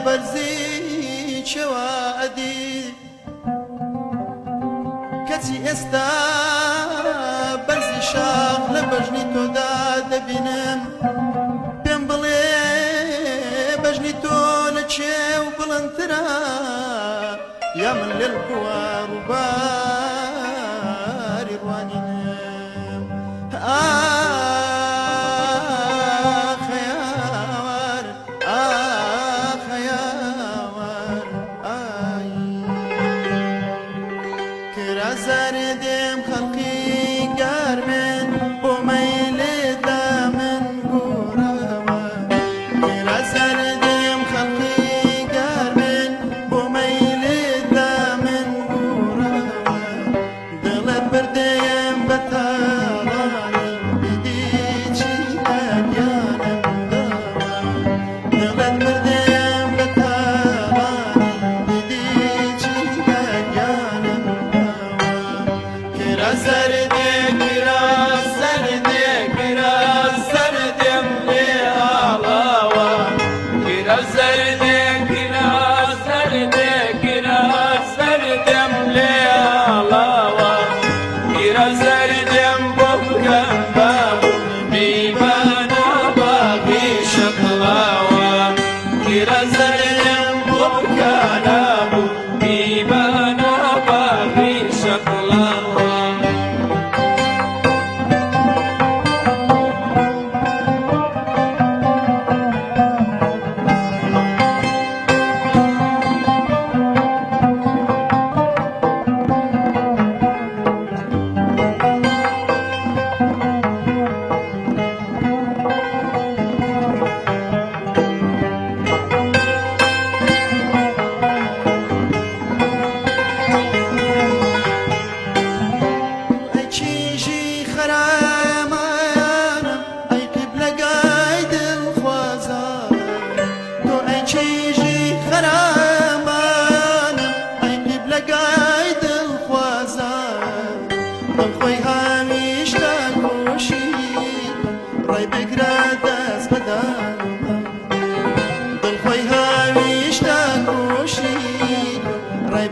بەرزی چێوە ئەدی کەچی ئێستا بەرزی شاخ لە بەژنی تۆدا دەبینم پێم بڵێ بەژنی تۆ لە چێو بڵندترە یا من لێل بوار و باری ڕوانینم خەیاوار خەیاوار کرازار دێم خەڵقی گارمن بۆ مەیلێدا من گۆڕەوە کرازار دێم خەڵقی گارمن بۆ مەیلێدا من گۆڕەوە دڵت بردێم بە تاڵانی بدیچی لەگیانم داوە دڵت بردێم بە تاڵانی بدیچی لەگیانم ڕای بگرە دەست بەدانمە دڵخۆی هاویشتە کۆشی ڕای